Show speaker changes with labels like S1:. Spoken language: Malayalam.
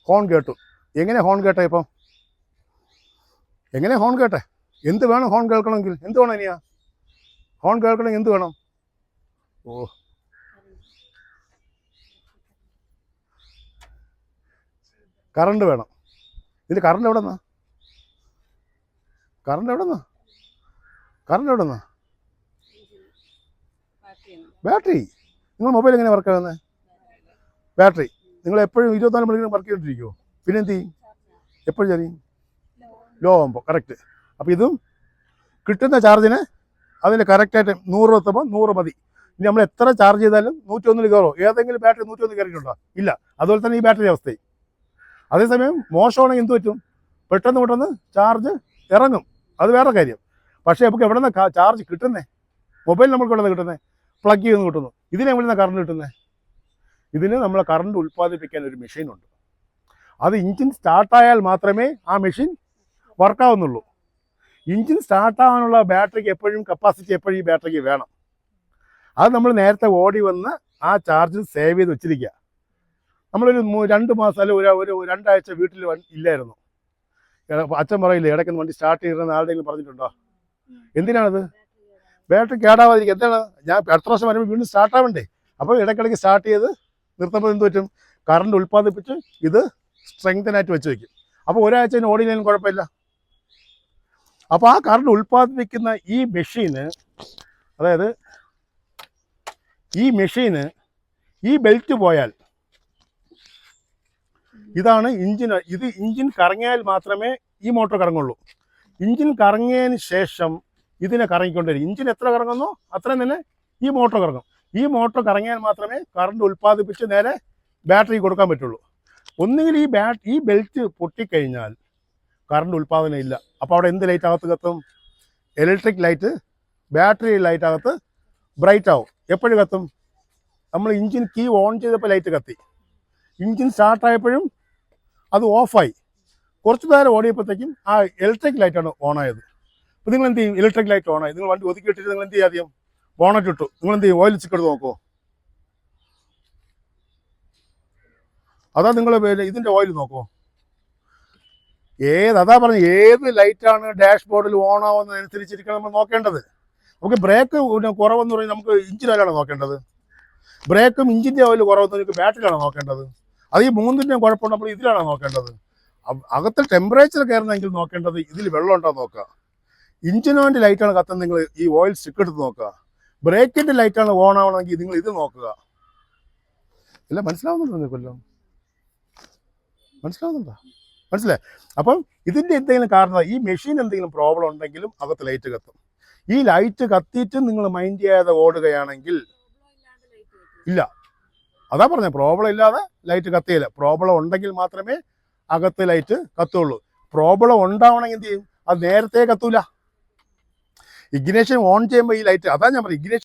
S1: ഹോൺ കേട്ടു. എങ്ങനെ ഹോൺ കേട്ടെ ഇപ്പം? എങ്ങനെ ഹോൺ കേട്ടെ? എന്ത് വേണം ഹോൺ കേൾക്കണമെങ്കിൽ? എന്ത് വേണം ഇനിയാ ഹോൺ കേൾക്കണമെങ്കിൽ? എന്ത് വേണം? ഓ, കറണ്ട് വേണം. ഇതിൻ്റെ കറണ്ട് എവിടെ നിന്നാ? കറണ്ട് എവിടെ നിന്നാ? കറണ്ട് എവിടെ നിന്നാ? ബാറ്ററി. നിങ്ങൾ മൊബൈൽ എങ്ങനെ വർക്ക് ആകുന്നത്? ബാറ്ററി. നിങ്ങൾ എപ്പോഴും 24 മണിക്കൂർ വർക്ക് ചെയ്തുകൊണ്ടിരിക്കുമോ? പിന്നെ എന്ത് ചെയ്യും? എപ്പോഴും ചെയ്യും? ലോ ആകുമ്പോൾ. കറക്റ്റ്. അപ്പോൾ ഇതും കിട്ടുന്ന ചാർജിന് അതിന് കറക്റ്റായിട്ട് 100 എത്തുമ്പോൾ 100 മതി. ഇനി നമ്മൾ എത്ര ചാർജ് ചെയ്താലും 101 കയറോ? ഏതെങ്കിലും ബാറ്ററി 101 കയറിയിട്ടുണ്ടോ? ഇല്ല. അതുപോലെ തന്നെ ഈ ബാറ്ററി അവസ്ഥയും. അതേസമയം മോശമാണെങ്കിൽ എന്ത് പറ്റും? പെട്ടെന്ന് ചാർജ് ഇറങ്ങും. അത് വേറെ കാര്യം. പക്ഷേ നമുക്ക് എവിടെ നിന്നാണ് ചാർജ് കിട്ടുന്നത്? മൊബൈൽ നമുക്ക് എവിടെ നിന്ന് കിട്ടുന്നത്? പ്ലഗ് ചെയ്യുന്ന കിട്ടുന്നു. ഇതിന് എവിടെ നിന്നാണ് കറണ്ട് കിട്ടുന്നത്? ഇതിന് നമ്മൾ കറണ്ട് ഉൽപ്പാദിപ്പിക്കാൻ ഒരു മെഷീനുണ്ട്. അത് എഞ്ചിൻ സ്റ്റാർട്ടായാൽ മാത്രമേ ആ മെഷീൻ വർക്കാവുന്നുള്ളൂ. എഞ്ചിൻ സ്റ്റാർട്ടാവാനുള്ള ബാറ്ററിക്ക് എപ്പോഴും കപ്പാസിറ്റി എപ്പോഴും ഈ ബാറ്ററിക്ക് വേണം. അത് നമ്മൾ നേരത്തെ ഓടി വന്ന് ആ ചാർജ് സേവ് ചെയ്ത് വെച്ചിരിക്കുക. നമ്മളൊരു 2 മാസം അല്ലെങ്കിൽ ഒരു 2 ആഴ്ച വീട്ടിൽ ഇല്ലായിരുന്നു. അച്ഛൻ പറയില്ലേ, ഇടയ്ക്ക് വണ്ടി സ്റ്റാർട്ട് ചെയ്തിരുന്ന ആരുടെയെങ്കിലും പറഞ്ഞിട്ടുണ്ടോ? എന്തിനാണത്? ബാറ്ററി കേടാവാതിരിക്കും. എന്താണ്? ഞാൻ അടുത്ത പ്രാവശ്യം വരുമ്പോൾ വീണ്ടും സ്റ്റാർട്ടാവണ്ടേ? അപ്പോൾ ഇടയ്ക്കിടയ്ക്ക് സ്റ്റാർട്ട് ചെയ്ത് നിർത്തുമ്പോൾ എന്ത് പറ്റും? കറണ്ട് ഉൽപ്പാദിപ്പിച്ച് ഇത് സ്ട്രെങ്തനായിട്ട് വെച്ച് വയ്ക്കും. അപ്പോൾ ഒരാഴ്ച ഓടിയില്ലെങ്കിലും കുഴപ്പമില്ല. അപ്പോൾ ആ കറണ്ട് ഉൽപ്പാദിപ്പിക്കുന്ന ഈ മെഷീന്, അതായത് ഈ മെഷീന് ഈ ബെൽറ്റ് പോയാൽ, ഇതാണ് ഇഞ്ചിൻ. ഇത് ഇഞ്ചിൻ കറങ്ങിയാൽ മാത്രമേ ഈ മോട്ടോർ കറങ്ങുള്ളൂ. ഇഞ്ചിൻ കറങ്ങിയതിന് ശേഷം ഇതിനെ കറങ്ങിക്കൊണ്ടിരിക്കും. ഇഞ്ചിൻ എത്ര കറങ്ങുന്നോ അത്രയും തന്നെ ഈ മോട്ടോർ കറങ്ങും. ഈ മോട്ടോർ കറങ്ങിയാൽ മാത്രമേ കറണ്ട് ഉൽപ്പാദിപ്പിച്ച് നേരെ ബാറ്ററി കൊടുക്കാൻ പറ്റുള്ളൂ. ഒന്നുകിൽ ഈ ബെൽറ്റ് പൊട്ടിക്കഴിഞ്ഞാൽ കറണ്ട് ഉൽപ്പാദനം ഇല്ല. അപ്പോൾ അവിടെ എന്ത് ലൈറ്റ് അകത്ത് കത്തും? ഇലക്ട്രിക് ലൈറ്റ്, ബാറ്ററി ലൈറ്റ് അകത്ത് ബ്രൈറ്റ് ആവും. എപ്പോഴും കത്തും? നമ്മൾ ഇഞ്ചിൻ കീ ഓൺ ചെയ്തപ്പോൾ ലൈറ്റ് കത്തി. ഇഞ്ചിൻ സ്റ്റാർട്ടായപ്പോഴും അത് ഓഫായി. കുറച്ച് നേരം ഓടിയപ്പോഴത്തേക്കും ആ ഇലക്ട്രിക് ലൈറ്റാണ് ഓണായത്. അപ്പോൾ നിങ്ങൾ എന്ത് ചെയ്യും? ഇലക്ട്രിക് ലൈറ്റ് ഓണായി. നിങ്ങൾ വണ്ടി ഒതുക്കി ഇട്ടിട്ട് നിങ്ങൾ എന്ത് ചെയ്യും? ആദ്യം ബോണറ്റ് ഇട്ടു. നിങ്ങൾ എന്ത് ചെയ്യും? ഓയിൽ ചിക്കെടുത്ത് നോക്കുമോ? അതാ നിങ്ങൾ ഇതിൻ്റെ ഓയിൽ നോക്കുമോ? അതാ പറഞ്ഞ ഏത് ലൈറ്റാണ് ഡാഷ് ബോർഡിൽ ഓൺ ആവുന്നതനുസരിച്ചിരിക്കണം നമ്മൾ നോക്കേണ്ടത്. നമുക്ക് ബ്രേക്ക് കുറവെന്ന് പറഞ്ഞാൽ നമുക്ക് ഇഞ്ചിൻ ഓയിലാണ് നോക്കേണ്ടത്. ബ്രേക്കും ഇഞ്ചിൻ്റെ ഓയിൽ കുറവെന്ന് നമുക്ക് ബാറ്ററിയിലാണ് നോക്കേണ്ടത്. അത് ഈ മൂന്നിൻ്റെയും കുഴപ്പമുണ്ട് നമ്മൾ ഇതിലാണ് നോക്കേണ്ടത്. അകത്ത് ടെമ്പറേച്ചർ കയറുന്നെങ്കിൽ നോക്കേണ്ടത് ഇതിൽ വെള്ളം ഉണ്ടോ നോക്കുക. ഇഞ്ചിൻ ഓയിൻ്റെ ലൈറ്റാണ് കത്തുന്നത്, നിങ്ങൾ ഈ ഓയിൽ സ്റ്റിക്ക് എടുത്ത് നോക്കുക. ബ്രേക്കിൻ്റെ ലൈറ്റാണ് ഓൺ ആവണമെങ്കിൽ നിങ്ങൾ ഇത് നോക്കുക. എല്ലാം മനസ്സിലാവുന്നുണ്ടോ നിങ്ങൾക്കെല്ലാം? മനസ്സിലാവുന്നുണ്ടോ? മനസ്സിലായി? അപ്പം ഇതിൻ്റെ എന്തെങ്കിലും കാരണം, ഈ മെഷീൻ എന്തെങ്കിലും പ്രോബ്ലം ഉണ്ടെങ്കിലും അകത്ത് ലൈറ്റ് കത്തും. ഈ ലൈറ്റ് കത്തിയിട്ട് നിങ്ങൾ മൈൻഡ് ചെയ്യാതെ ഓടുകയാണെങ്കിൽ ഇല്ല. അതാ പറഞ്ഞ പ്രോബ്ലം ഇല്ലാതെ ലൈറ്റ് കത്തിയില്ല. പ്രോബ്ലം ഉണ്ടെങ്കിൽ മാത്രമേ അകത്ത് ലൈറ്റ് കത്തുള്ളൂ. പ്രോബ്ലം ഉണ്ടാവണമെങ്കിൽ എന്ത് ചെയ്യും? അത് നേരത്തെ കത്തൂല. ഇഗ്നിഷൻ ഓൺ ചെയ്യുമ്പോൾ ഈ ലൈറ്റ്, അതാ ഞാൻ പറയും, ഇഗ്നിഷൻ